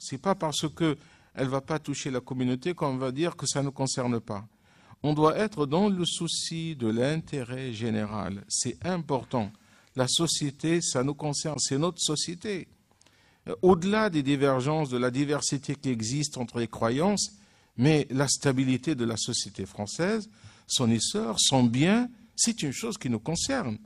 C'est pas parce que elle va pas toucher la communauté qu'on va dire que ça ne concerne pas. On doit être dans le souci de l'intérêt général. C'est important. La société, ça nous concerne, c'est notre société. Au-delà des divergences, de la diversité qui existe entre les croyances, mais la stabilité de la société française, son essor, son bien, c'est une chose qui nous concerne.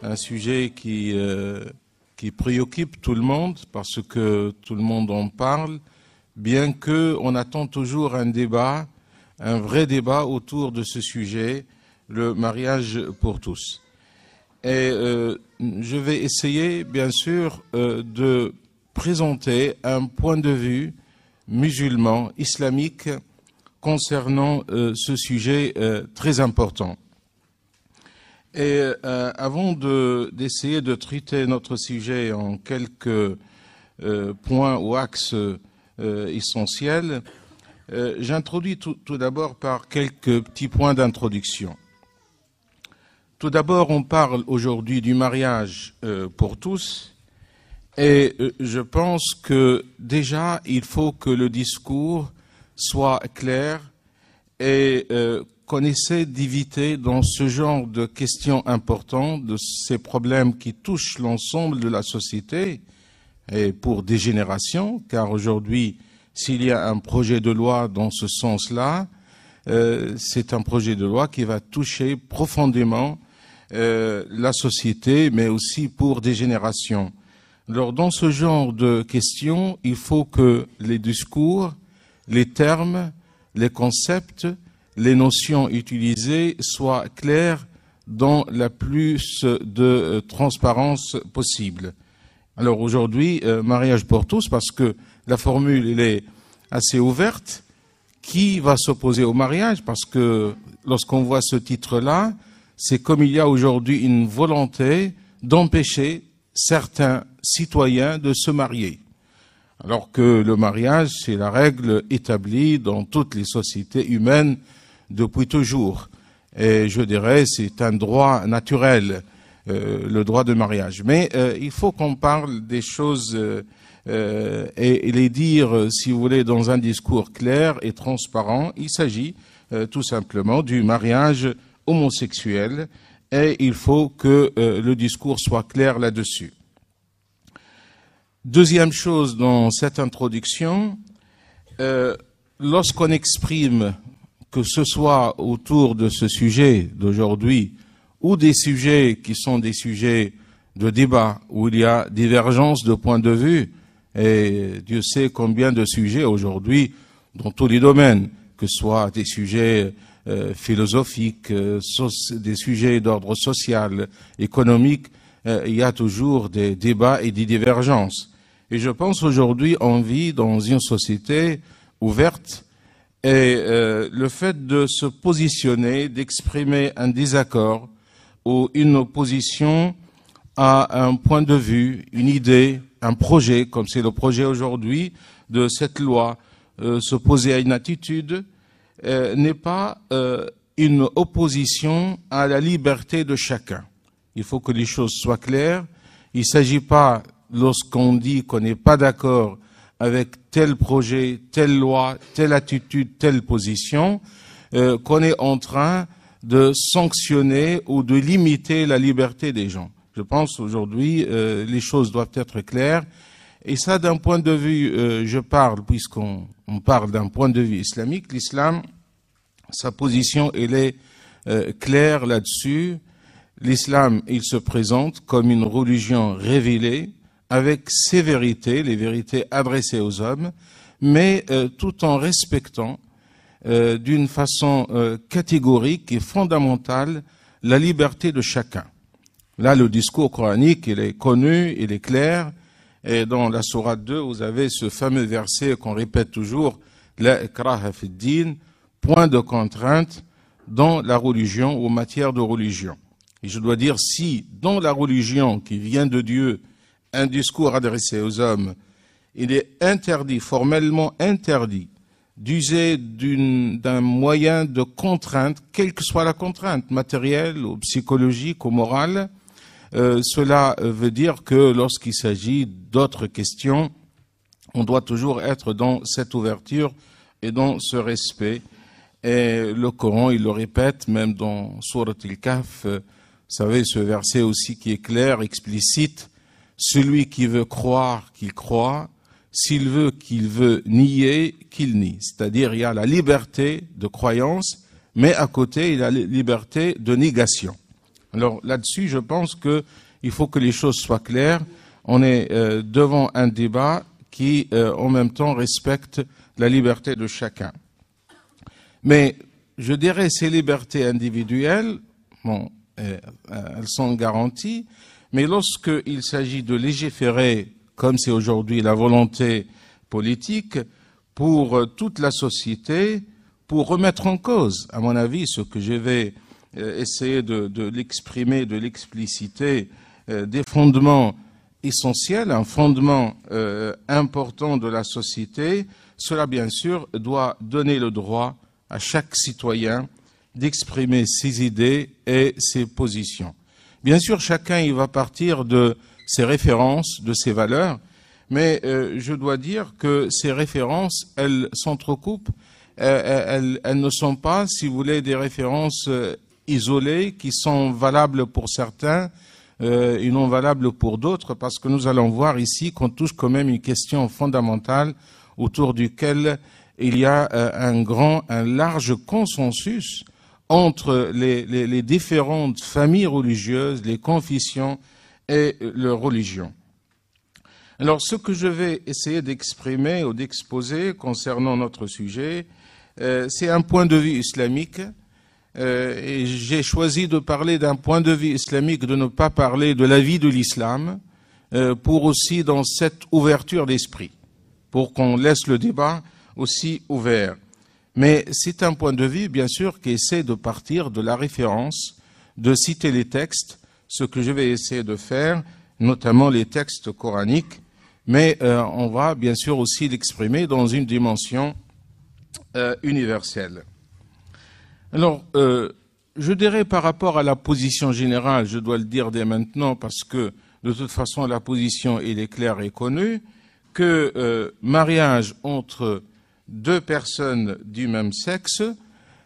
Un sujet qui préoccupe tout le monde parce que tout le monde en parle, bien qu'on attend toujours un débat, un vrai débat autour de ce sujet, le mariage pour tous. Et je vais essayer, bien sûr, de présenter un point de vue musulman, islamique, concernant ce sujet très important. Et avant d'essayer de traiter notre sujet en quelques points ou axes essentiels, j'introduis tout d'abord par quelques petits points d'introduction. Tout d'abord, on parle aujourd'hui du mariage pour tous, et je pense que déjà, il faut que le discours soit clair et qu'on essaie d'éviter dans ce genre de questions importantes, de ces problèmes qui touchent l'ensemble de la société, et pour des générations, car aujourd'hui, s'il y a un projet de loi dans ce sens-là, c'est un projet de loi qui va toucher profondément la société, mais aussi pour des générations. Alors, dans ce genre de questions, il faut que les discours, les termes, les concepts, les notions utilisées soient claires dans la plus de transparence possible. Alors aujourd'hui, mariage pour tous, parce que la formule elle est assez ouverte. Qui va s'opposer au mariage? Parce que lorsqu'on voit ce titre-là, c'est comme il y a aujourd'hui une volonté d'empêcher certains citoyens de se marier. Alors que le mariage, c'est la règle établie dans toutes les sociétés humaines depuis toujours. Et je dirais, c'est un droit naturel, le droit de mariage. Mais il faut qu'on parle des choses et les dire, si vous voulez, dans un discours clair et transparent. Il s'agit tout simplement du mariage homosexuel et il faut que le discours soit clair là-dessus. Deuxième chose dans cette introduction, lorsqu'on exprime que ce soit autour de ce sujet d'aujourd'hui ou des sujets qui sont des sujets de débat, où il y a divergence de points de vue, et Dieu sait combien de sujets aujourd'hui dans tous les domaines, que ce soit des sujets philosophiques, des sujets d'ordre social, économique, il y a toujours des débats et des divergences. Et je pense aujourd'hui on vit dans une société ouverte, et le fait de se positionner, d'exprimer un désaccord ou une opposition à un point de vue, une idée, un projet, comme c'est le projet aujourd'hui de cette loi, s'opposer à une attitude, n'est pas une opposition à la liberté de chacun. Il faut que les choses soient claires. Il ne s'agit pas, lorsqu'on dit qu'on n'est pas d'accord avec tel projet, telle loi, telle attitude, telle position, qu'on est en train de sanctionner ou de limiter la liberté des gens. Je pense aujourd'hui, les choses doivent être claires. Et ça, d'un point de vue, je parle, puisqu'on parle d'un point de vue islamique, l'islam, sa position, elle est claire là-dessus. L'islam, il se présente comme une religion révélée, avec ses vérités, les vérités adressées aux hommes, mais tout en respectant d'une façon catégorique et fondamentale la liberté de chacun. Là, le discours coranique, il est connu, il est clair, Et dans la sourate 2, vous avez ce fameux verset qu'on répète toujours, La ikraha fi ddin, point de contrainte dans la religion ou matière de religion. Et je dois dire, si dans la religion qui vient de Dieu, un discours adressé aux hommes, il est interdit, formellement interdit, d'user d'un moyen de contrainte, quelle que soit la contrainte, matérielle ou psychologique ou morale, cela veut dire que lorsqu'il s'agit d'autres questions, on doit toujours être dans cette ouverture et dans ce respect. Et le Coran, il le répète, même dans Surat al-Kahf, vous savez, ce verset aussi qui est clair, explicite, celui qui veut croire, qu'il croit, s'il veut nier, qu'il nie. C'est-à-dire, il y a la liberté de croyance, mais à côté, il y a la liberté de négation. Alors là-dessus, je pense qu'il faut que les choses soient claires. On est devant un débat qui, en même temps, respecte la liberté de chacun. Mais je dirais ces libertés individuelles, bon, elles sont garanties, mais lorsqu'il s'agit de légiférer, comme c'est aujourd'hui la volonté politique, pour toute la société, pour remettre en cause, à mon avis, ce que je vais essayer de l'exprimer, de l'expliciter, des fondements essentiels, un fondement important de la société, cela bien sûr doit donner le droit à chaque citoyen d'exprimer ses idées et ses positions. Bien sûr, chacun il va partir de ses références, de ses valeurs, mais je dois dire que ces références, elles s'entrecoupent, elles ne sont pas, si vous voulez, des références isolées qui sont valables pour certains et non valables pour d'autres, parce que nous allons voir ici qu'on touche quand même une question fondamentale autour duquel il y a un large consensus entre les différentes familles religieuses, les confessions et leurs religions. Alors, ce que je vais essayer d'exprimer ou d'exposer concernant notre sujet, c'est un point de vue islamique. Et j'ai choisi de parler d'un point de vue islamique, de ne pas parler de la vie de l'islam, pour aussi dans cette ouverture d'esprit, pour qu'on laisse le débat aussi ouvert. Mais c'est un point de vue, bien sûr, qui essaie de partir de la référence, de citer les textes, ce que je vais essayer de faire, notamment les textes coraniques, mais on va bien sûr aussi l'exprimer dans une dimension universelle. Alors, je dirais par rapport à la position générale, je dois le dire dès maintenant parce que de toute façon la position elle est claire et connue, que mariage entre deux personnes du même sexe,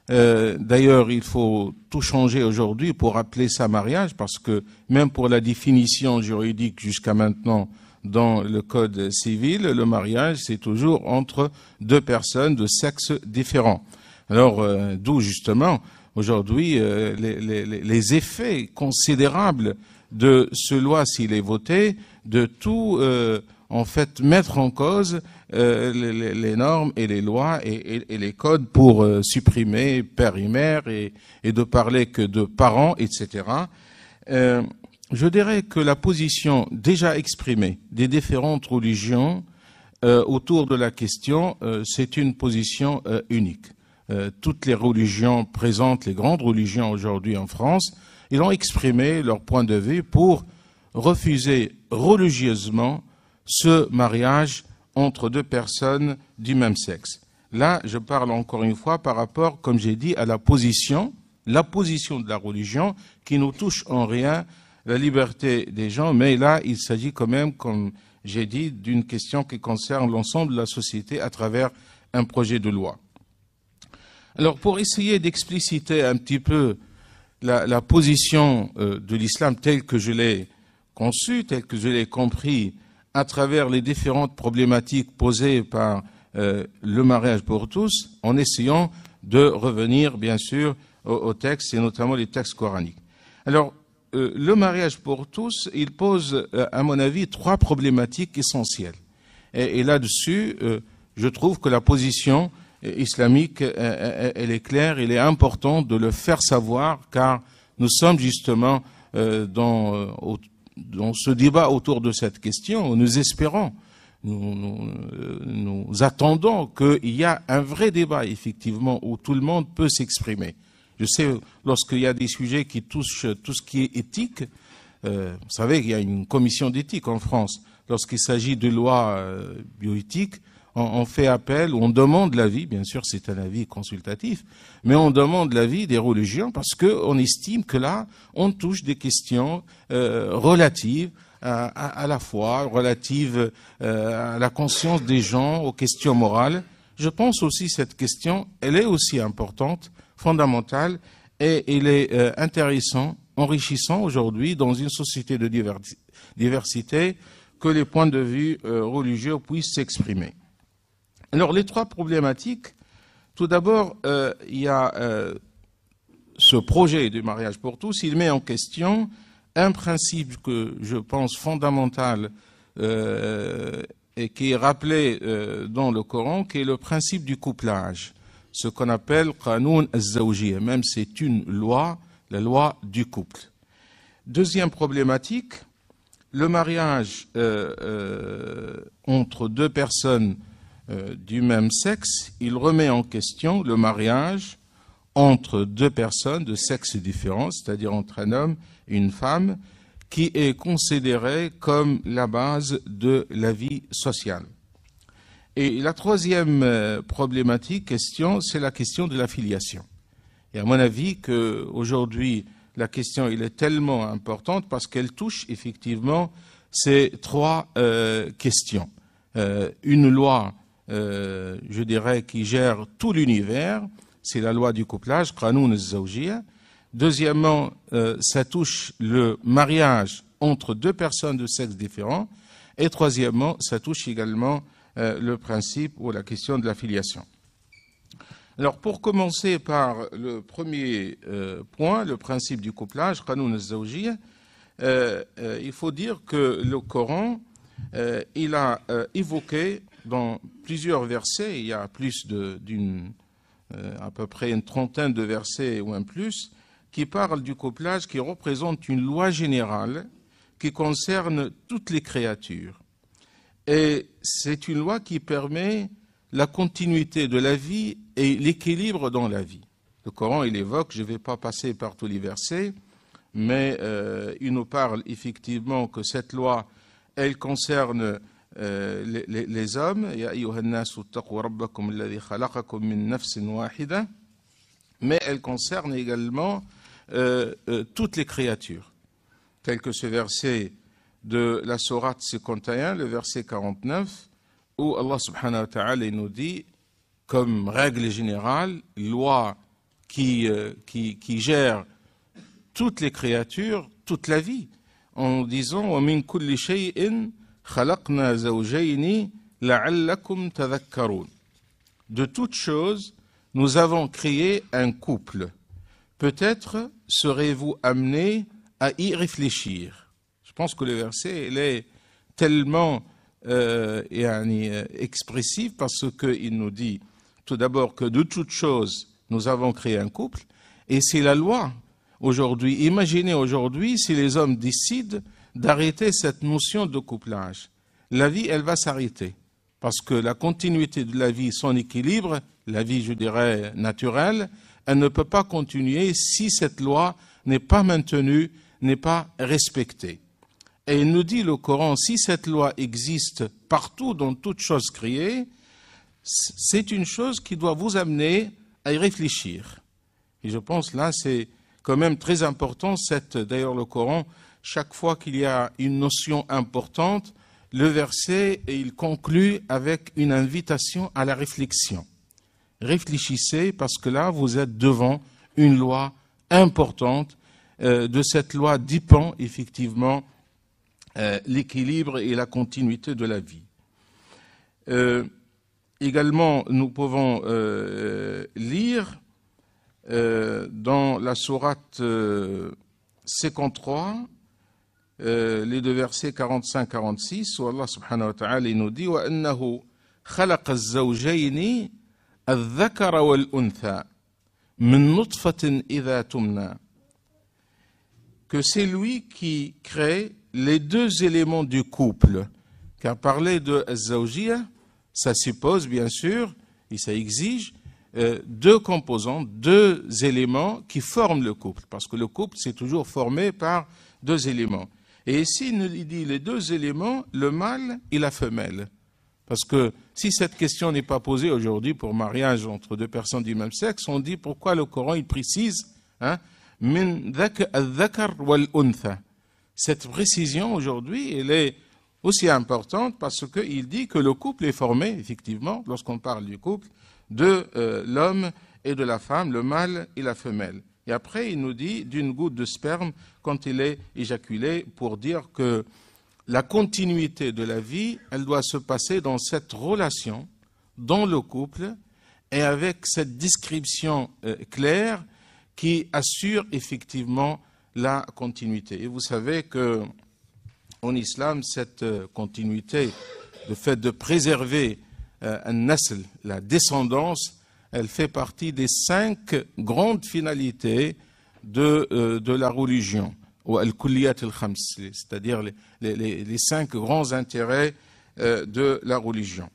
d'ailleurs il faut tout changer aujourd'hui pour appeler ça mariage parce que même pour la définition juridique jusqu'à maintenant dans le code civil, le mariage c'est toujours entre deux personnes de sexe différents. Alors, d'où justement aujourd'hui les effets considérables de ce loi s'il est voté, de tout en fait mettre en cause les normes et les lois et les codes pour supprimer père et mère et de parler que de parents, etc. Je dirais que la position déjà exprimée des différentes religions autour de la question, c'est une position unique. Toutes les religions présentes, les grandes religions aujourd'hui en France, ils ont exprimé leur point de vue pour refuser religieusement ce mariage entre deux personnes du même sexe. Là, je parle encore une fois par rapport, comme j'ai dit, à la position de la religion qui ne touche en rien la liberté des gens, mais là, il s'agit quand même, comme j'ai dit, d'une question qui concerne l'ensemble de la société à travers un projet de loi. Alors, pour essayer d'expliciter un petit peu la position de l'islam telle que je l'ai conçue, telle que je l'ai compris, à travers les différentes problématiques posées par le mariage pour tous, en essayant de revenir, bien sûr, aux textes, et notamment les textes coraniques. Alors, le mariage pour tous, il pose, à mon avis, trois problématiques essentielles. Et là-dessus, je trouve que la position islamique, elle est claire, il est important de le faire savoir, car nous sommes justement dans ce débat autour de cette question, nous espérons, nous attendons qu'il y a un vrai débat, effectivement, où tout le monde peut s'exprimer. Je sais, lorsqu'il y a des sujets qui touchent tout ce qui est éthique, vous savez qu'il y a une commission d'éthique en France. Lorsqu'il s'agit de lois bioéthiques, on fait appel, on demande l'avis, bien sûr c'est un avis consultatif, mais on demande l'avis des religions parce qu'on estime que là, on touche des questions relatives à la foi, relatives à la conscience des gens, aux questions morales. Je pense aussi cette question, elle est aussi importante, fondamentale, et il est intéressant, enrichissant aujourd'hui dans une société de diversité que les points de vue religieux puissent s'exprimer. Alors, les trois problématiques, tout d'abord, il y a ce projet du mariage pour tous, il met en question un principe que je pense fondamental et qui est rappelé dans le Coran, qui est le principe du couplage, ce qu'on appelle Qanoun al-Zawjiyya, même c'est une loi, la loi du couple. Deuxième problématique, le mariage entre deux personnes du même sexe, il remet en question le mariage entre deux personnes de sexe différent, c'est-à-dire entre un homme et une femme, qui est considéré comme la base de la vie sociale. Et la troisième problématique, question, c'est la question de la filiation. Et à mon avis qu'aujourd'hui, la question elle est tellement importante parce qu'elle touche effectivement ces trois questions. Une loi, je dirais, qui gère tout l'univers, c'est la loi du couplage, Qanoun al-Zawjiyya. Deuxièmement, ça touche le mariage entre deux personnes de sexe différent. Et troisièmement, ça touche également le principe ou la question de la filiation. Alors, pour commencer par le premier point, le principe du couplage, Qanoun al-Zawjiyya, il faut dire que le Coran, il a évoqué dans plusieurs versets, il y a plus à peu près une trentaine de versets ou un plus, qui parlent du couplage, qui représente une loi générale qui concerne toutes les créatures. Et c'est une loi qui permet la continuité de la vie et l'équilibre dans la vie. Le Coran, il évoque, je ne vais pas passer par tous les versets, mais il nous parle effectivement que cette loi, elle concerne les hommes, Ya ayyuhan nasu ittaqu rabbakum alladhi khalaqakum min nafsin wahida, mais elle concerne également toutes les créatures, tel que ce verset de la sourate 51, le verset 49, où Allah subhanahu wa ta'ala nous dit, comme règle générale, loi qui gère toutes les créatures, toute la vie, en disant wa min kulli shay'in khalaqna zawjayni la'allakum tadhakkarun. De toute chose, nous avons créé un couple. Peut-être serez-vous amenés à y réfléchir. Je pense que le verset il est tellement expressif parce qu'il nous dit tout d'abord que de toute chose, nous avons créé un couple et c'est la loi. Aujourd'hui, imaginez aujourd'hui si les hommes décident d'arrêter cette notion de couplage. La vie, elle va s'arrêter. Parce que la continuité de la vie, son équilibre, la vie, je dirais, naturelle, elle ne peut pas continuer si cette loi n'est pas maintenue, n'est pas respectée. Et il nous dit le Coran, si cette loi existe partout dans toute chose créée, c'est une chose qui doit vous amener à y réfléchir. Et je pense là, c'est quand même très important, d'ailleurs le Coran, chaque fois qu'il y a une notion importante, le verset, il conclut avec une invitation à la réflexion. Réfléchissez parce que là, vous êtes devant une loi importante. De cette loi dépend effectivement l'équilibre et la continuité de la vie. Également, nous pouvons lire dans la sourate 53, les deux versets 45-46, où Allah subhanahu wa ta'ala nous dit وَأَنَّهُ خَلَقَ الزَّوْجَيْنِ الذَّكَرَ وَالْأُنْثَى مِنْ نُطْفَةٍ إِذَا تُمْنَى, que c'est lui qui crée les deux éléments du couple. Car parler de az-zawjiyya, ça suppose bien sûr, et ça exige, deux composants, deux éléments qui forment le couple. Parce que le couple, c'est toujours formé par deux éléments. Et ici, il dit les deux éléments, le mâle et la femelle. Parce que si cette question n'est pas posée aujourd'hui pour mariage entre deux personnes du même sexe, on dit pourquoi le Coran il précise min al-dhakar wal-untha. Cette précision aujourd'hui, elle est aussi importante parce qu'il dit que le couple est formé, effectivement, lorsqu'on parle du couple, de l'homme et de la femme, le mâle et la femelle. Et après, il nous dit d'une goutte de sperme quand il est éjaculé pour dire que la continuité de la vie, elle doit se passer dans cette relation, dans le couple, et avec cette description claire qui assure effectivement la continuité. Et vous savez que en islam, cette continuité, le fait de préserver un nasl, la descendance, elle fait partie des 5 grandes finalités de la religion. Ou al-kulliyat al-khams, c'est-à-dire les 5 grands intérêts de la religion.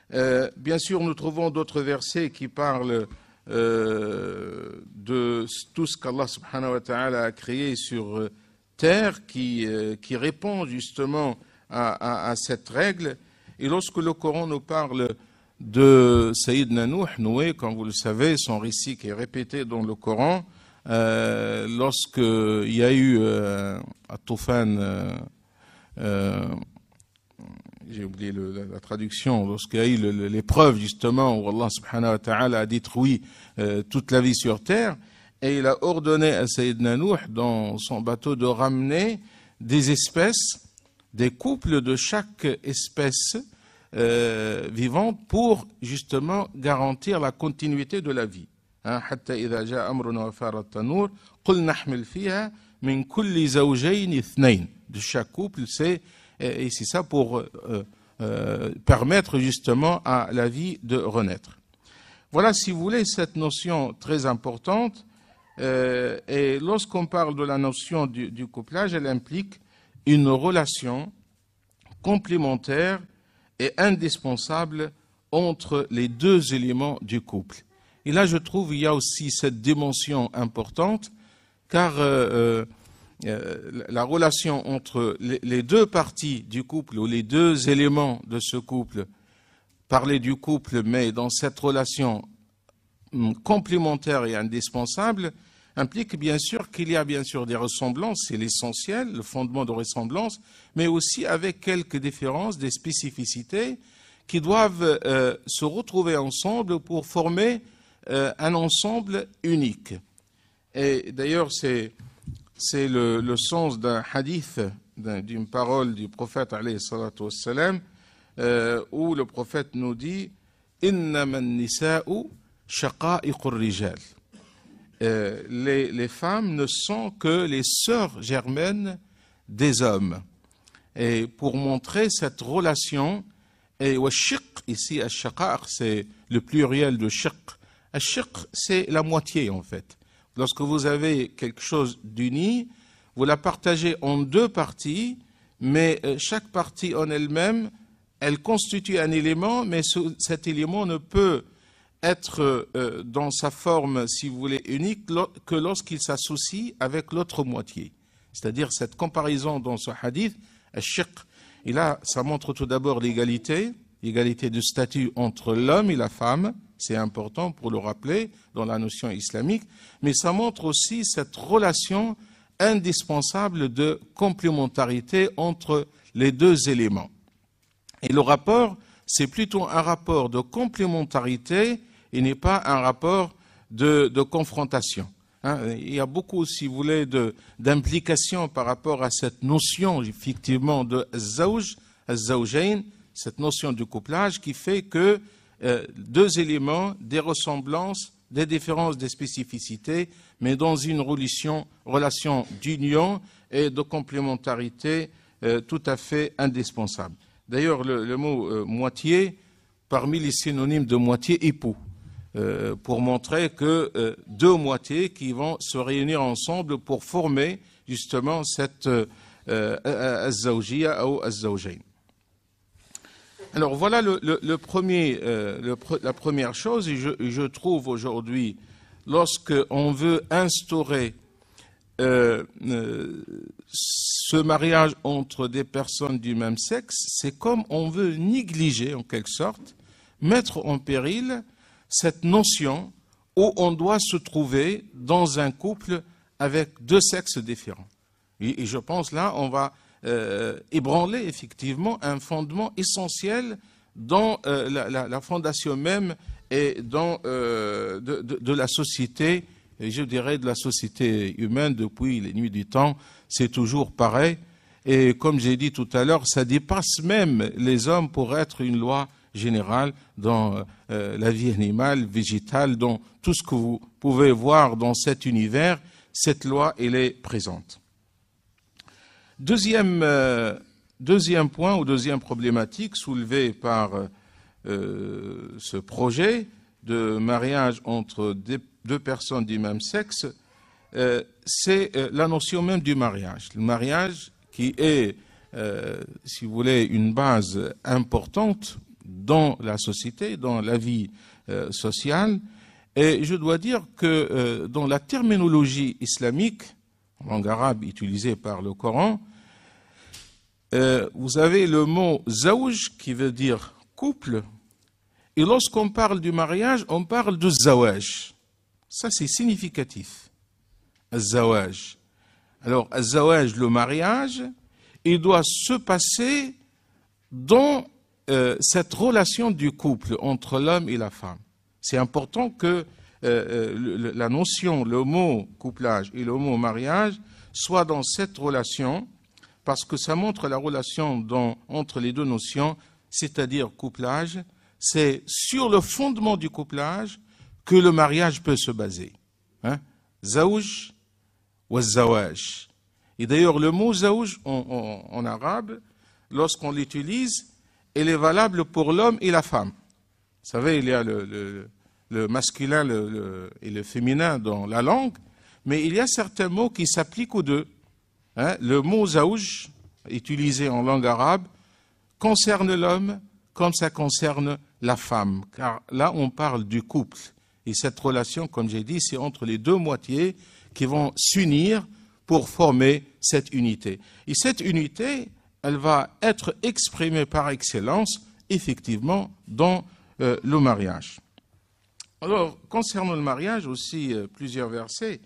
Bien sûr, nous trouvons d'autres versets qui parlent de tout ce qu'Allah subhanahu wa ta'ala a créé sur terre, qui répond justement à cette règle. Et lorsque le Coran nous parle de Sayyidina Noé, comme vous le savez, son récit qui est répété dans le Coran, lorsqu'il y a eu à Toufan, j'ai oublié la traduction, lorsqu'il y a eu l'épreuve justement où Allah subhanahu wa ta'ala a détruit toute la vie sur terre, et il a ordonné à Sayyidina Nuh dans son bateau de ramener des espèces, des couples de chaque espèce vivante pour justement garantir la continuité de la vie. حتى إذا جاء أمرنا وفار التنور قل نحمل فيها من كل زوجين اثنين. De chaque couple, et c'est ça pour permettre justement à la vie de renaître. Voilà, si vous voulez, cette notion très importante. Et lorsqu'on parle de la notion du couplage, elle implique une relation complémentaire et indispensable entre les deux éléments du couple. Et là, je trouve, il y a aussi cette dimension importante, car la relation entre les deux parties du couple, ou les deux éléments de ce couple, parler du couple, mais dans cette relation complémentaire et indispensable, implique bien sûr qu'il y a bien sûr des ressemblances, c'est l'essentiel, le fondement de ressemblance, mais aussi avec quelques différences, des spécificités qui doivent se retrouver ensemble pour former un ensemble unique. Et d'ailleurs, c'est le sens d'un hadith, d'une parole du prophète alayhi salatu wassalam, où le prophète nous dit « Innama an-nisa'u shaqa'iqur rijal » les femmes ne sont que les sœurs germaines des hommes. Et pour montrer cette relation, et washiq, ici, ash-shaqaq, c'est le pluriel de shiq. Ash-shiq, c'est la moitié en fait. Lorsque vous avez quelque chose d'uni, vous la partagez en deux parties, mais chaque partie en elle-même, elle constitue un élément, mais cet élément ne peut être dans sa forme, si vous voulez, unique que lorsqu'il s'associe avec l'autre moitié. C'est-à-dire cette comparaison dans ce hadith, ash-shiq, et là, ça montre tout d'abord l'égalité de statut entre l'homme et la femme, c'est important pour le rappeler dans la notion islamique, mais ça montre aussi cette relation indispensable de complémentarité entre les deux éléments. Et le rapport, c'est plutôt un rapport de complémentarité et n'est pas un rapport de confrontation. Il y a beaucoup, si vous voulez, d'implications par rapport à cette notion, effectivement, de zawj, az-zawjayn, cette notion du couplage qui fait que deux éléments, des ressemblances, des différences, des spécificités, mais dans une relation d'union et de complémentarité tout à fait indispensable. D'ailleurs, le mot moitié, parmi les synonymes de moitié, époux, pour montrer que deux moitiés qui vont se réunir ensemble pour former justement cette الزوجية ou الزوجين. Alors voilà la première chose, et je trouve aujourd'hui, lorsque on veut instaurer ce mariage entre des personnes du même sexe, c'est comme on veut négliger en quelque sorte, mettre en péril cette notion où on doit se trouver dans un couple avec deux sexes différents. Et je pense là, on va ébranler effectivement un fondement essentiel dans la fondation même et dans de la société, et je dirais de la société humaine depuis les nuits du temps. C'est toujours pareil. Et comme j'ai dit tout à l'heure, ça dépasse même les hommes pour être une loi générale dans la vie animale, végétale, dans tout ce que vous pouvez voir dans cet univers. Cette loi, elle est présente. Deuxième point ou deuxième problématique soulevée par ce projet de mariage entre deux personnes du même sexe, c'est la notion même du mariage. Le mariage qui est, si vous voulez, une base importante dans la société, dans la vie sociale. Et je dois dire que dans la terminologie islamique, langue arabe utilisée par le Coran, vous avez le mot zawj qui veut dire couple, et lorsqu'on parle du mariage, on parle de zawaj. Ça c'est significatif. Zawaj. Alors, zawaj, le mariage, il doit se passer dans cette relation du couple entre l'homme et la femme. C'est important que la notion, le mot couplage et le mot mariage soient dans cette relation, parce que ça montre la relation entre les deux notions, c'est-à-dire couplage. C'est sur le fondement du couplage que le mariage peut se baser. Zawj wa zawaj. Et d'ailleurs, le mot zawj en arabe, lorsqu'on l'utilise, il est valable pour l'homme et la femme. Vous savez, il y a le masculin et le féminin dans la langue, mais il y a certains mots qui s'appliquent aux deux. Le mot zawj, utilisé en langue arabe, concerne l'homme comme ça concerne la femme, car là on parle du couple. Et cette relation, comme j'ai dit, c'est entre les deux moitiés qui vont s'unir pour former cette unité. Et cette unité, elle va être exprimée par excellence, effectivement, dans le mariage. Alors, concernant le mariage, aussi plusieurs versets,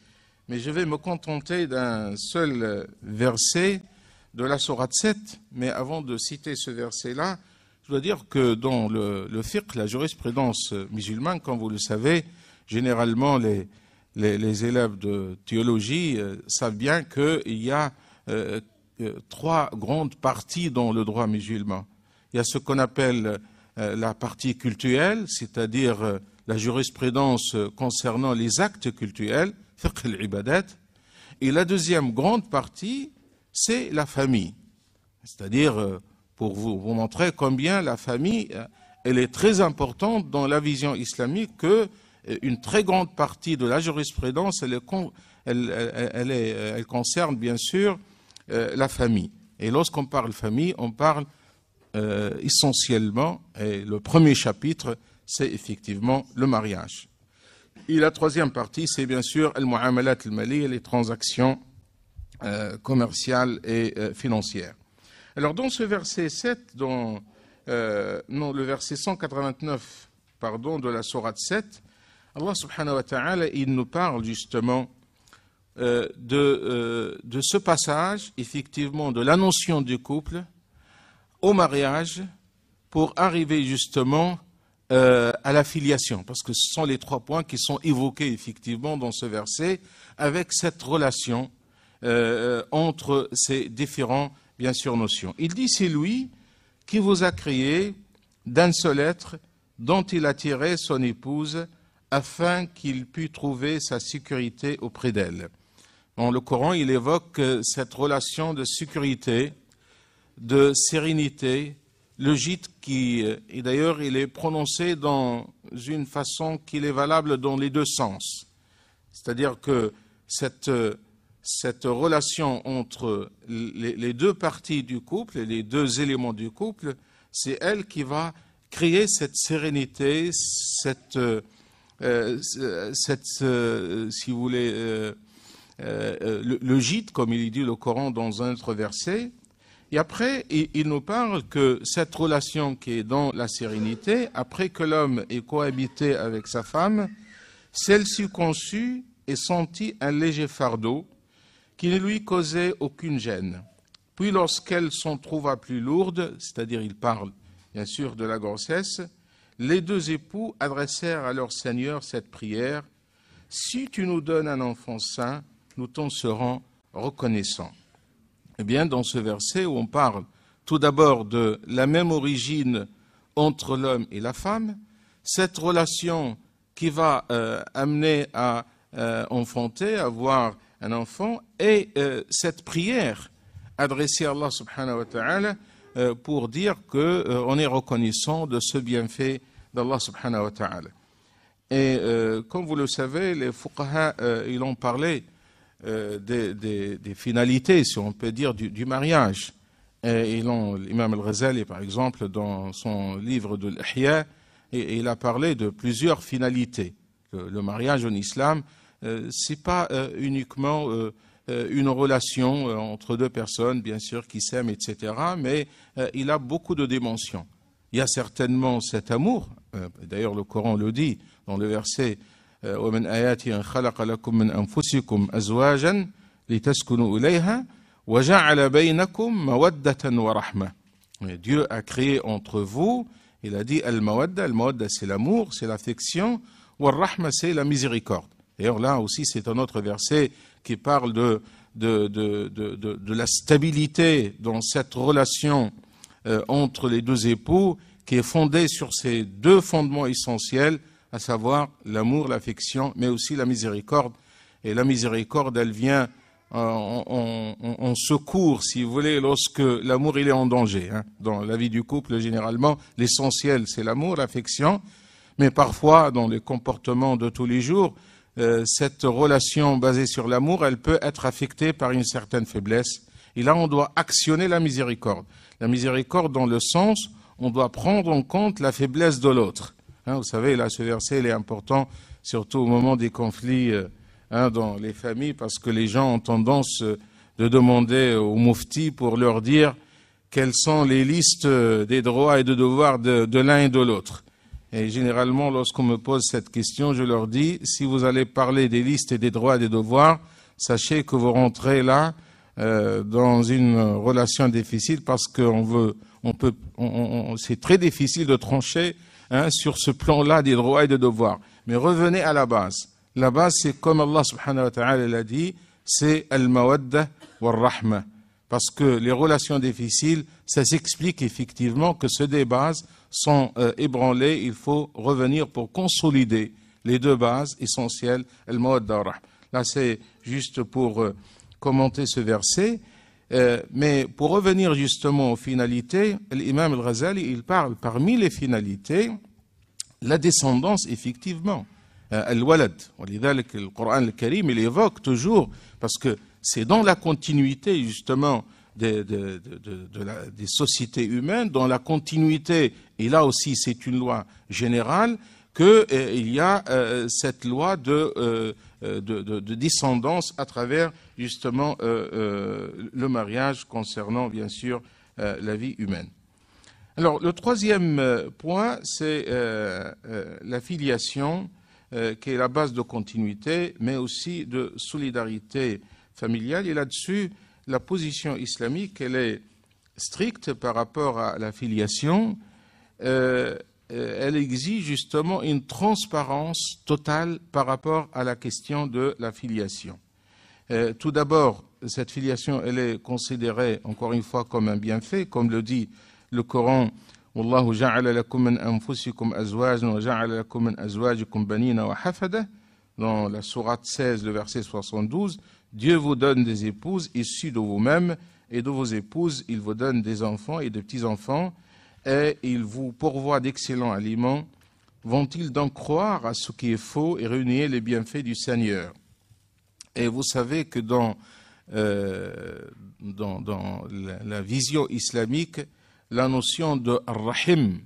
mais je vais me contenter d'un seul verset de la sourate 7. Mais avant de citer ce verset-là, je dois dire que dans le fiqh, la jurisprudence musulmane, comme vous le savez, généralement les élèves de théologie savent bien qu'il y a trois grandes parties dans le droit musulman. Il y a ce qu'on appelle la partie cultuelle, c'est-à-dire la jurisprudence concernant les actes cultuels, fiqh al-ibadat. Et la deuxième grande partie, c'est la famille. C'est-à-dire, pour vous montrer combien la famille, elle est très importante dans la vision islamique, qu'une très grande partie de la jurisprudence, elle concerne bien sûr la famille. Et lorsqu'on parle famille, on parle essentiellement, et le premier chapitre, c'est effectivement le mariage. Et la troisième partie, c'est bien sûr al-mu'amalat al-maliya, les transactions commerciales et financières. Alors dans ce verset 7, le verset 189, de la sourate 7, Allah subhanahu wa ta'ala, il nous parle justement de ce passage, effectivement, de la notion du couple au mariage, pour arriver justement à la filiation, parce que ce sont les trois points qui sont évoqués effectivement dans ce verset, avec cette relation entre ces différents, bien sûr, notions. Il dit, c'est lui qui vous a créé d'un seul être dont il a tiré son épouse afin qu'il pût trouver sa sécurité auprès d'elle. Dans le Coran, il évoque cette relation de sécurité, de sérénité, le gîte et d'ailleurs il est prononcé dans une façon qu'il est valable dans les deux sens. C'est-à-dire que cette cette relation entre les deux parties du couple, les deux éléments du couple, c'est elle qui va créer cette sérénité, si vous voulez, le gîte, comme il dit le Coran dans un autre verset. Et après, il nous parle que cette relation qui est dans la sérénité, après que l'homme ait cohabité avec sa femme, celle-ci conçut et sentit un léger fardeau qui ne lui causait aucune gêne. Puis lorsqu'elle s'en trouva plus lourde, c'est-à-dire il parle bien sûr de la grossesse, les deux époux adressèrent à leur Seigneur cette prière: « Si tu nous donnes un enfant sain, nous t'en serons reconnaissants. » Eh bien, dans ce verset où on parle tout d'abord de la même origine entre l'homme et la femme, cette relation qui va amener à enfanter, avoir un enfant, et cette prière adressée à Allah subhanahu wa ta'ala pour dire qu'on est reconnaissant de ce bienfait d'Allah subhanahu wa ta'ala. Et comme vous le savez, les fuqaha, ils ont parlé des finalités, si on peut dire, du mariage. L'imam al-Ghazali, par exemple, dans son livre de l'Ihya, il a parlé de plusieurs finalités. Le mariage en islam, c'est pas uniquement une relation entre deux personnes, bien sûr, qui s'aiment, etc., mais il a beaucoup de dimensions. Il y a certainement cet amour, d'ailleurs le Coran le dit dans le verset وَمِنْ آيَاتِهِ أَنْ خَلَقَ لَكُم مِّنْ أَنفُسِكُمْ أَزْوَاجًا لِتَسْكُنُوا إِلَيْهَا وَجَعَلَ بَيْنَكُمْ مَوَدَّةً وَرَحْمَةً. Dieu a créé entre vous, il a dit al-mawadda, c'est l'amour, c'est l'affection, wa-rahma, c'est la miséricorde. D'ailleurs là aussi c'est un autre verset qui parle de la stabilité dans cette relation entre les deux époux, qui est fondée sur ces deux fondements essentiels, à savoir l'amour, l'affection, mais aussi la miséricorde. Et la miséricorde, elle vient en secours, si vous voulez, lorsque l'amour il est en danger. Dans la vie du couple, généralement, l'essentiel, c'est l'amour, l'affection, mais parfois, dans les comportements de tous les jours, cette relation basée sur l'amour, elle peut être affectée par une certaine faiblesse. Et là, on doit actionner la miséricorde. La miséricorde dans le sens, on doit prendre en compte la faiblesse de l'autre. Vous savez, là, ce verset, il est important, surtout au moment des conflits dans les familles, parce que les gens ont tendance de demander au mufti pour leur dire quelles sont les listes des droits et des devoirs de l'un et de l'autre. Et généralement, lorsqu'on me pose cette question, je leur dis, si vous allez parler des listes et des droits et des devoirs, sachez que vous rentrez là dans une relation difficile, parce que c'est très difficile de trancher sur ce plan-là des droits et des devoirs. Mais revenez à la base. La base, c'est comme Allah subhanahu wa ta'ala l'a dit, c'est al-mawadda wal-rahma. Parce que les relations difficiles, ça s'explique effectivement que ces deux bases sont ébranlées. Il faut revenir pour consolider les deux bases essentielles, al-mawadda wal-rahma. Là, c'est juste pour commenter ce verset. Mais pour revenir justement aux finalités, l'imam al-Ghazali, il parle parmi les finalités, la descendance effectivement, al-walad. Le Coran al-Karim, il évoque toujours, parce que c'est dans la continuité justement des sociétés humaines, dans la continuité, et là aussi c'est une loi générale, qu'il y a cette loi de descendance à travers justement le mariage concernant bien sûr la vie humaine. Alors le troisième point, c'est la filiation qui est la base de continuité, mais aussi de solidarité familiale. Et là-dessus, la position islamique, elle est stricte par rapport à la filiation. Elle exige justement une transparence totale par rapport à la question de la filiation. Tout d'abord, cette filiation, elle est considérée, encore une fois, comme un bienfait, comme le dit le Coran. Wallahu ja'ala lakum min anfusikum azwajan wa ja'ala lakum min azwajikum banina wa hafada. Dans la sourate 16, le verset 72, Dieu vous donne des épouses issues de vous-même, et de vos épouses, il vous donne des enfants et des petits-enfants, et il vous pourvoit d'excellents aliments. Vont-ils donc croire à ce qui est faux et renier les bienfaits du Seigneur? Et vous savez que dans la vision islamique, la notion de rahim,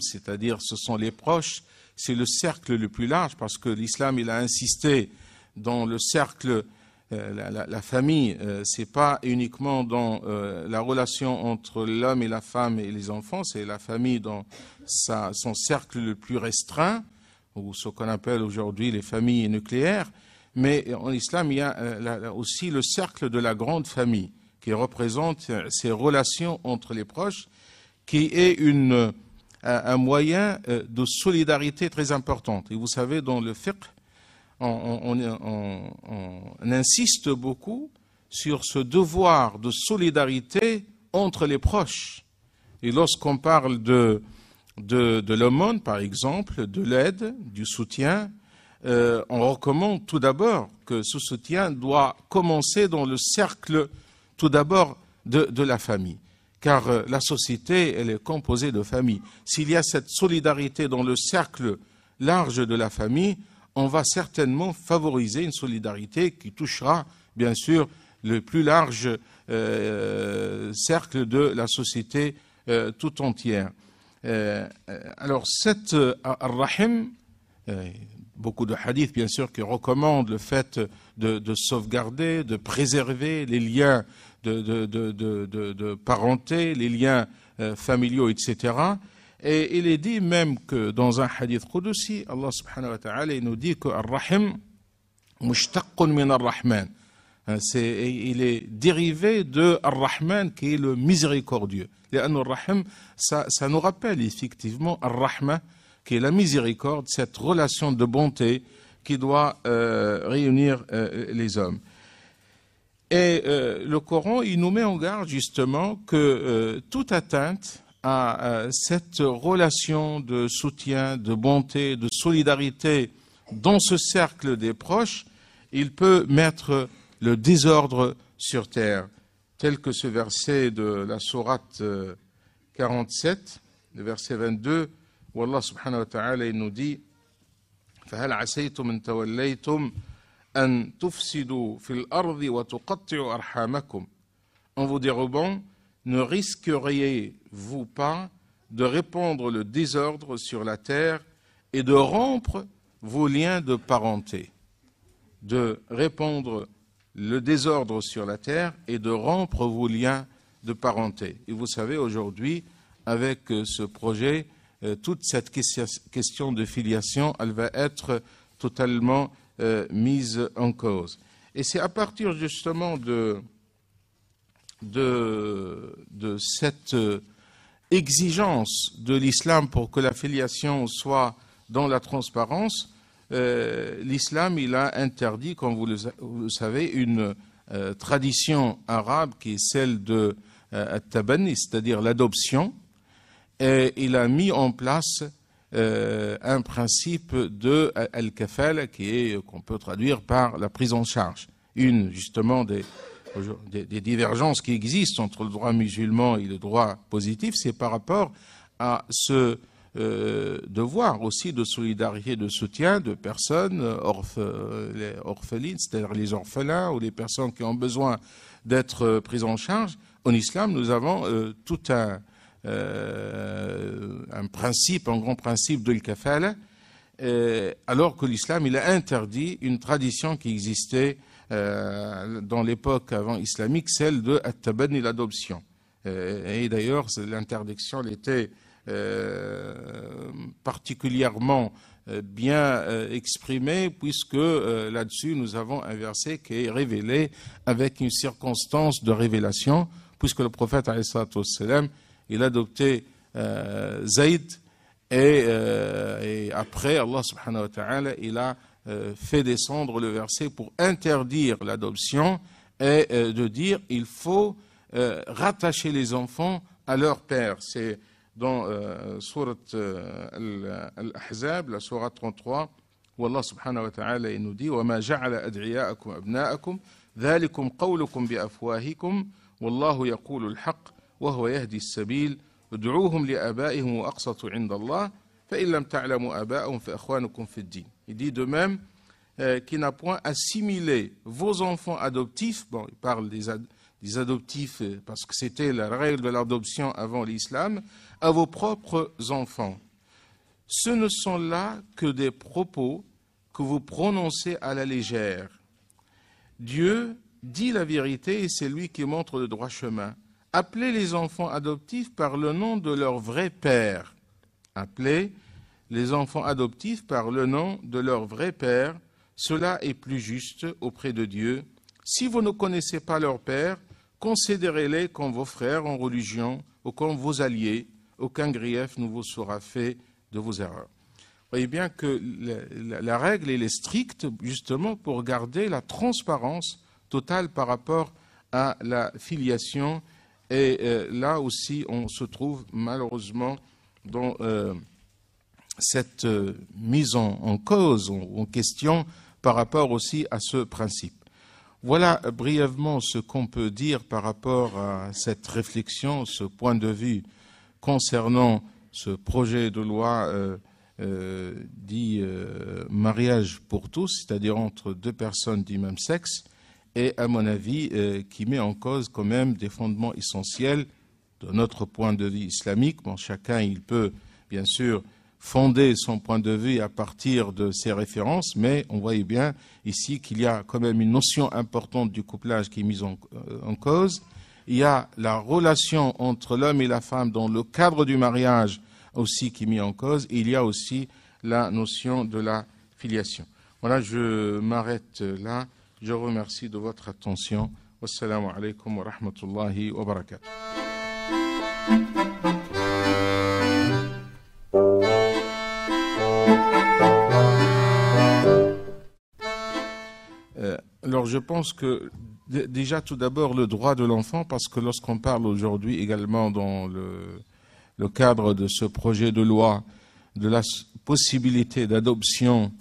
c'est-à-dire ce sont les proches, c'est le cercle le plus large, parce que l'islam il a insisté dans le cercle, la famille, c'est pas uniquement dans la relation entre l'homme et la femme et les enfants, c'est la famille dans son cercle le plus restreint, ou ce qu'on appelle aujourd'hui les familles nucléaires. Mais en islam, il y a aussi le cercle de la grande famille, qui représente ces relations entre les proches, qui est un moyen de solidarité très importante. Et vous savez, dans le fiqh, on insiste beaucoup sur ce devoir de solidarité entre les proches. Et lorsqu'on parle de l'aumône, par exemple, de l'aide, du soutien, on recommande tout d'abord que ce soutien doit commencer dans le cercle, tout d'abord, de la famille. Car la société, elle est composée de familles. S'il y a cette solidarité dans le cercle large de la famille, on va certainement favoriser une solidarité qui touchera, bien sûr, le plus large cercle de la société tout entière. Alors, cette ar-rahim, beaucoup de hadiths, bien sûr, qui recommandent le fait de sauvegarder, de préserver les liens de parenté, les liens familiaux, etc. Et il est dit même que dans un hadith qudsi, Allah subhanahu wa ta'ala, il nous dit que ar-rahim mushtaqqun min ar-rahman. Il est dérivé de ar-rahman qui est le miséricordieux. Et ar-rahim, ça nous rappelle effectivement ar-rahma, qui est la miséricorde, cette relation de bonté qui doit réunir les hommes. Et le Coran, il nous met en garde justement que toute atteinte à cette relation de soutien, de bonté, de solidarité dans ce cercle des proches, il peut mettre le désordre sur terre, tel que ce verset de la sourate 47, le verset 22, où Allah subhanahu wa ta'ala il nous dit فَهَلْ عَسَيْتُمْ إِن تَوَلَّيْتُمْ أَن تُفْسِدُوا فِي الْأَرْضِ وَتُقَطِّعُوا أَرْحَامَكُمْ. En vous dérobant, ne risqueriez-vous pas de répandre le désordre sur la terre et de rompre vos liens de parenté? De répandre le désordre sur la terre et de rompre vos liens de parenté. Et vous savez, aujourd'hui, avec ce projet, toute cette question de filiation, elle va être totalement mise en cause. Et c'est à partir justement de cette exigence de l'islam pour que la filiation soit dans la transparence, l'islam il a interdit, comme vous le savez, une tradition arabe qui est celle de at-tabanni, c'est-à-dire l'adoption, et il a mis en place un principe de al-kafala qu'on peut traduire par la prise en charge. Une justement des divergences qui existent entre le droit musulman et le droit positif, c'est par rapport à ce devoir aussi de solidarité, de soutien de personnes orphelines, c'est-à-dire les orphelins ou les personnes qui ont besoin d'être prises en charge. En islam, nous avons tout un principe, un grand principe de l'kafala, alors que l'islam il a interdit une tradition qui existait dans l'époque avant islamique, celle de at-tabanni, l'adoption. Et d'ailleurs, l'interdiction était particulièrement bien exprimée, puisque là-dessus nous avons un verset qui est révélé avec une circonstance de révélation, puisque le prophète alayhi salatu wassalam, il a adopté Zayd, et après Allah subhanahu wa ta'ala il a fait descendre le verset pour interdire l'adoption et de dire il faut rattacher les enfants à leur père. C'est dans sourate Al-Ahzab, la sourate 33, où Allah subhanahu wa ta'ala il nous dit وَمَا جَعَلَ أَدْعِيَاءَكُمْ أَبْنَاءَكُمْ ذَلِكُمْ قَوْلُكُمْ بِأَفْوَاهِكُمْ وَاللَّهُ يَقُولُ الْحَقَّ وَهُوَ يَهْدِي السَّبِيلَ ادعوهم لآبائهم وأقسطوا عند الله فإن لم تعلموا آباءهم فإخوانكم في الدين. Il dit de même, qui n'a point assimilé vos enfants adoptifs, bon, il parle des adoptifs parce que c'était la règle de l'adoption avant l'islam, à vos propres enfants. Ce ne sont là que des propos que vous prononcez à la légère. Dieu dit la vérité et c'est lui qui montre le droit chemin. Appelez les enfants adoptifs par le nom de leur vrai père. Appelez les enfants adoptifs par le nom de leur vrai père. Cela est plus juste auprès de Dieu. Si vous ne connaissez pas leur père, considérez-les comme vos frères en religion ou comme vos alliés. Aucun grief ne vous sera fait de vos erreurs. Vous voyez bien que la règle elle est stricte justement pour garder la transparence totale par rapport à la filiation. Et là aussi, on se trouve malheureusement dans cette mise en cause, en question par rapport aussi à ce principe. Voilà brièvement ce qu'on peut dire par rapport à cette réflexion, ce point de vue concernant ce projet de loi dit mariage pour tous, c'est-à-dire entre deux personnes du même sexe, et à mon avis qui met en cause quand même des fondements essentiels de notre point de vue islamique. Bon, chacun il peut bien sûr fonder son point de vue à partir de ses références, mais on voit bien ici qu'il y a quand même une notion importante du couplage qui est mise en cause. Il y a la relation entre l'homme et la femme dans le cadre du mariage aussi qui est mis en cause. Et il y a aussi la notion de la filiation. Voilà, je m'arrête là. Je vous remercie de votre attention. Wassalamu alaikum wa rahmatullahi wa barakatuh. Alors je pense que déjà tout d'abord le droit de l'enfant, parce que lorsqu'on parle aujourd'hui également dans le cadre de ce projet de loi de la possibilité d'adoption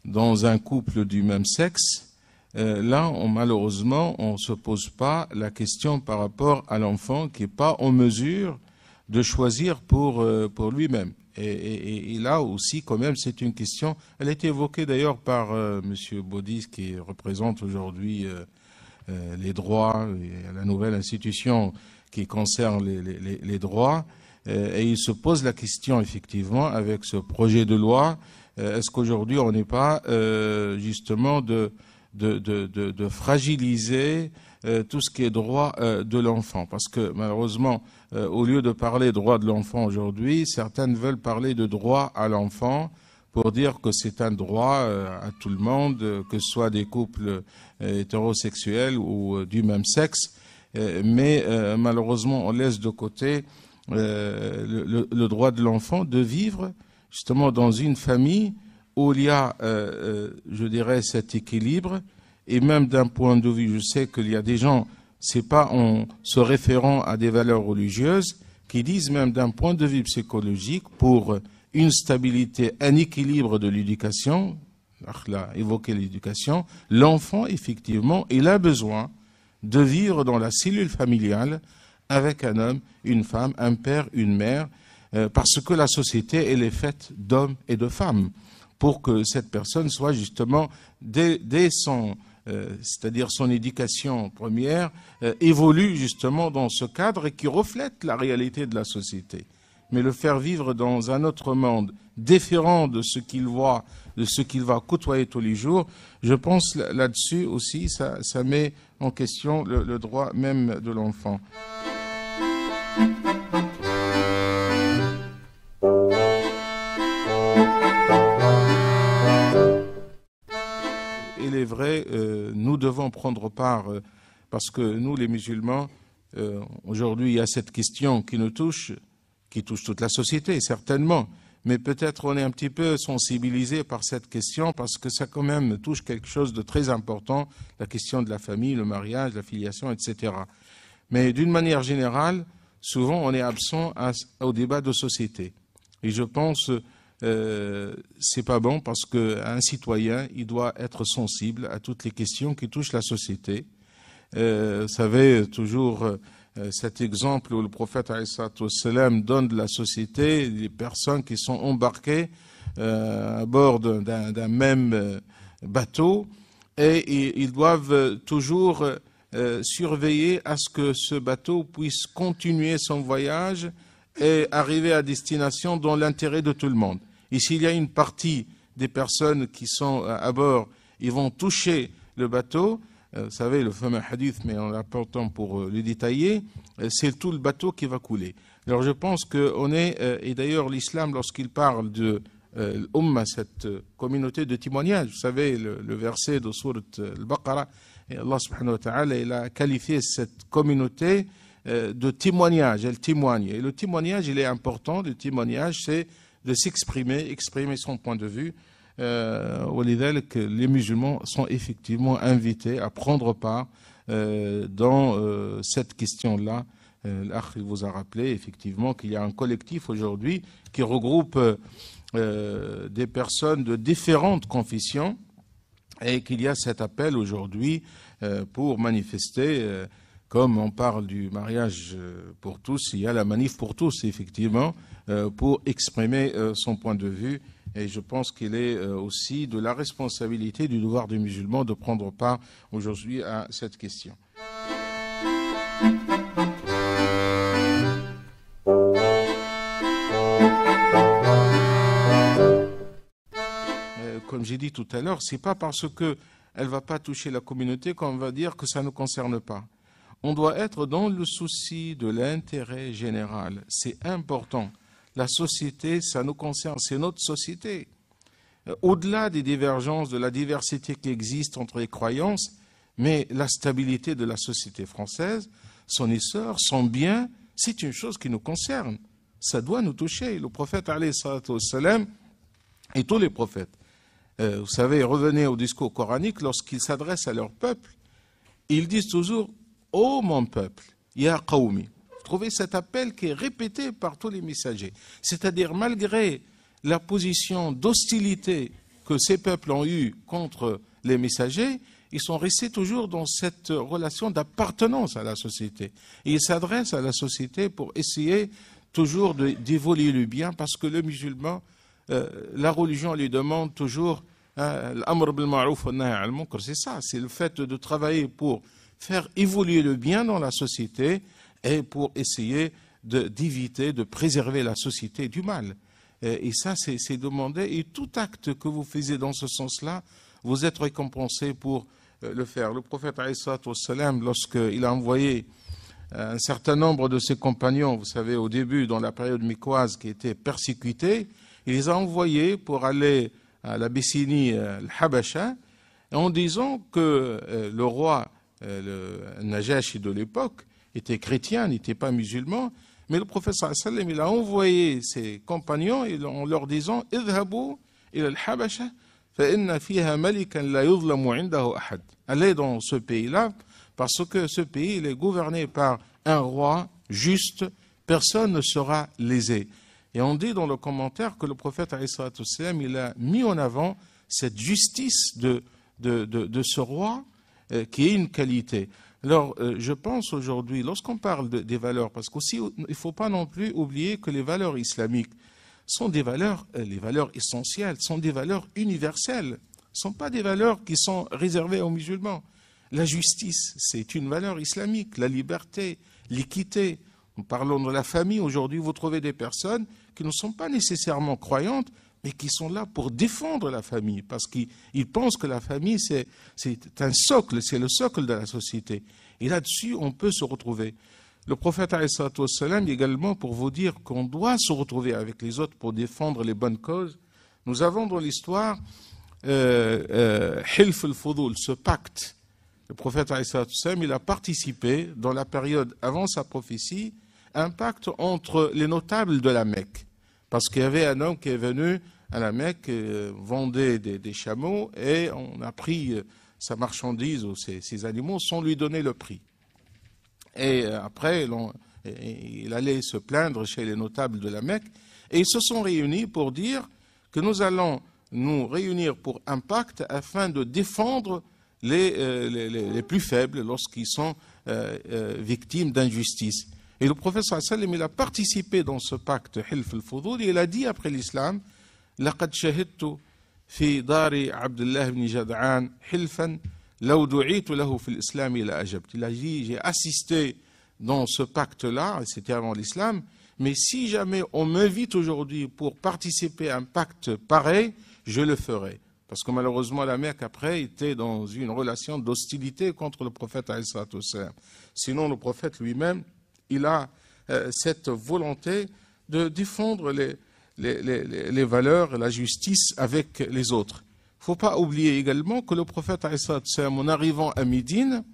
dans un couple du même sexe, là malheureusement on ne se pose pas la question par rapport à l'enfant qui n'est pas en mesure de choisir pour lui-même. Et là aussi, quand même, c'est une question. Elle a été évoquée d'ailleurs par M. Baudis, qui représente aujourd'hui les droits, et la nouvelle institution qui concerne les droits. Et il se pose la question, effectivement, avec ce projet de loi, est-ce qu'aujourd'hui, on n'est pas justement de fragiliser tout ce qui est droit de l'enfant. Parce que malheureusement, au lieu de parler droit de l'enfant aujourd'hui, certaines veulent parler de droit à l'enfant pour dire que c'est un droit à tout le monde, que ce soit des couples hétérosexuels ou du même sexe. Mais malheureusement, on laisse de côté le droit de l'enfant de vivre justement dans une famille où il y a, je dirais, cet équilibre. Et même d'un point de vue, je sais qu'il y a des gens, c'est pas en se référant à des valeurs religieuses, qui disent même d'un point de vue psychologique, pour une stabilité, un équilibre de l'éducation, là, évoquer l'éducation, l'enfant, effectivement, il a besoin de vivre dans la cellule familiale avec un homme, une femme, un père, une mère, parce que la société, elle est faite d'hommes et de femmes, pour que cette personne soit justement, dès son c'est-à-dire son éducation première, évolue justement dans ce cadre et qui reflète la réalité de la société. Mais le faire vivre dans un autre monde, différent de ce qu'il voit, de ce qu'il va côtoyer tous les jours, je pense là-dessus aussi, ça met en question le droit même de l'enfant. Il est vrai, nous devons prendre part, parce que nous, les musulmans, aujourd'hui, il y a cette question qui nous touche, qui touche toute la société, certainement, mais peut-être on est un petit peu sensibilisé par cette question, parce que ça quand même touche quelque chose de très important, la question de la famille, le mariage, la filiation, etc. Mais d'une manière générale, souvent on est absent au débat de société. Et je pense... c'est pas bon parce qu'un citoyen, il doit être sensible à toutes les questions qui touchent la société. Vous savez, toujours cet exemple où le prophète ﷺ donne de la société, les personnes qui sont embarquées à bord d'un même bateau et ils doivent toujours surveiller à ce que ce bateau puisse continuer son voyage et arriver à destination dans l'intérêt de tout le monde. Et s'il y a une partie des personnes qui sont à bord, ils vont toucher le bateau, vous savez, le fameux hadith, mais on n'a pas le temps pour le détailler, c'est tout le bateau qui va couler. Alors je pense qu'on est, et d'ailleurs l'islam, lorsqu'il parle de l'Umma, cette communauté de témoignage, vous savez, le verset de Sourate Al-Baqarah, et Allah subhanahu wa ta'ala, il a qualifié cette communauté de témoignage, elle témoigne. Et le témoignage, il est important, le témoignage, c'est de s'exprimer, exprimer son point de vue. Les musulmans sont effectivement invités à prendre part dans cette question-là. L'Akh vous a rappelé effectivement qu'il y a un collectif aujourd'hui qui regroupe des personnes de différentes confessions et qu'il y a cet appel aujourd'hui pour manifester, comme on parle du mariage pour tous, il y a la manif pour tous, effectivement, pour exprimer son point de vue. Et je pense qu'il est aussi de la responsabilité du devoir des musulmans de prendre part aujourd'hui à cette question. Comme j'ai dit tout à l'heure, c'est pas parce qu'elle ne va pas toucher la communauté qu'on va dire que ça ne concerne pas. On doit être dans le souci de l'intérêt général. C'est important. La société, ça nous concerne, c'est notre société. Au-delà des divergences, de la diversité qui existe entre les croyances, mais la stabilité de la société française, son essor, son bien, c'est une chose qui nous concerne. Ça doit nous toucher. Le prophète, alayhi salatu wassalam, et tous les prophètes, vous savez, revenez au discours coranique, lorsqu'ils s'adressent à leur peuple, ils disent toujours « Ô mon peuple, ya qawmi ». Vous trouvez cet appel qui est répété par tous les messagers. C'est-à-dire, malgré la position d'hostilité que ces peuples ont eue contre les messagers, ils sont restés toujours dans cette relation d'appartenance à la société. Et ils s'adressent à la société pour essayer toujours d'évoluer le bien, parce que le musulman, la religion lui demande toujours l'amr bil ma'ruf wa nahy anil munkar, c'est ça, c'est le fait de travailler pour faire évoluer le bien dans la société et pour essayer d'éviter, de préserver la société du mal. Et ça, c'est demandé. Et tout acte que vous faisiez dans ce sens-là, vous êtes récompensé pour le faire. Le prophète, alayhi salatu wassalam, lorsqu'il a envoyé un certain nombre de ses compagnons, vous savez, au début, dans la période mecquoise, qui était persécutée, il les a envoyés pour aller à l'Abyssinie, l'Habasha, en disant que le roi, le Najashi de l'époque, était chrétien, n'était pas musulman, mais le prophète sallallahu alayhi wa sallam, il a envoyé ses compagnons en leur disant « Idhabu ila al-Habasha, fa inna fiha malikan la yuzlamu indahu ahad » Allez dans ce pays-là, parce que ce pays il est gouverné par un roi juste, personne ne sera lésé. Et on dit dans le commentaire que le prophète alayhi salatu wassalam, il a mis en avant cette justice de ce roi qui est une qualité. Alors, je pense aujourd'hui, lorsqu'on parle des valeurs, parce qu'aussi, il ne faut pas non plus oublier que les valeurs islamiques sont des valeurs, les valeurs essentielles, sont des valeurs universelles. Ce ne sont pas des valeurs qui sont réservées aux musulmans. La justice, c'est une valeur islamique, la liberté, l'équité. Nous parlons de la famille. Aujourd'hui, vous trouvez des personnes qui ne sont pas nécessairement croyantes, mais qui sont là pour défendre la famille, parce qu'ils pensent que la famille, c'est un socle, c'est le socle de la société. Et là-dessus, on peut se retrouver. Le prophète, alayhi salatu wassalam, également, pour vous dire qu'on doit se retrouver avec les autres pour défendre les bonnes causes. Nous avons dans l'histoire Hilf al-Fudul, ce pacte. Le prophète, alayhi salatu wassalam, il a participé, dans la période avant sa prophétie, à un pacte entre les notables de la Mecque. Parce qu'il y avait un homme qui est venu à la Mecque, vendait des chameaux, et on a pris sa marchandise ou ses animaux sans lui donner le prix. Et après, il allait se plaindre chez les notables de la Mecque, et ils se sont réunis pour dire que nous allons nous réunir pour un pacte afin de défendre les plus faibles lorsqu'ils sont victimes d'injustice. Et le prophète sallallahu alayhi wa sallam, il a participé dans ce pacte Hilf al-Fudul, et il a dit après l'islam, laqad shahidtu في دار عبد الله بن جدعان حلفا لو دعيت له في الإسلام لأجبت. Il a dit, j'ai assisté dans ce pacte-là, c'était avant l'islam, mais si jamais on m'invite aujourd'hui pour participer à un pacte pareil, je le ferai. Parce que malheureusement, la Mecque, après, était dans une relation d'hostilité contre le prophète alayhi salatu wassalam. Sinon, le prophète lui-même, il a cette volonté de défendre les valeurs et la justice avec les autres. Il ne faut pas oublier également que le prophète alayhi salatu wassalam, en arrivant à Médine,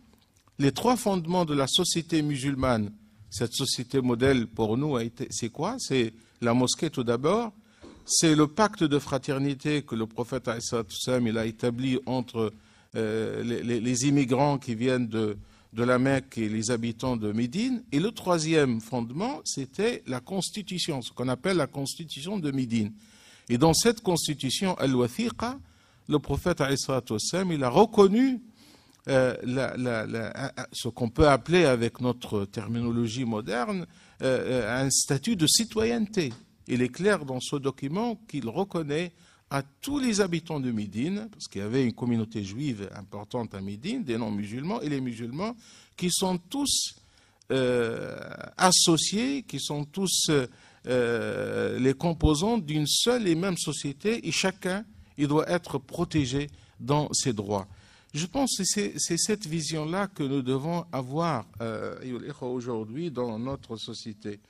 les trois fondements de la société musulmane, cette société modèle pour nous, c'est quoi? C'est la mosquée tout d'abord, c'est le pacte de fraternité que le prophète alayhi salatu wassalam, il a établi entre les immigrants qui viennent de la Mecque et les habitants de Médine. Et le troisième fondement, c'était la constitution, ce qu'on appelle la constitution de Médine. Et dans cette constitution, al-Wathiqa, le prophète alayhi salatu wassalam, il a reconnu ce qu'on peut appeler avec notre terminologie moderne un statut de citoyenneté. Il est clair dans ce document qu'il reconnaît à tous les habitants de Médine, parce qu'il y avait une communauté juive importante à Médine, des non-musulmans et les musulmans, qui sont tous associés, qui sont tous les composants d'une seule et même société, et chacun, il doit être protégé dans ses droits. Je pense que c'est cette vision-là que nous devons avoir aujourd'hui dans notre société.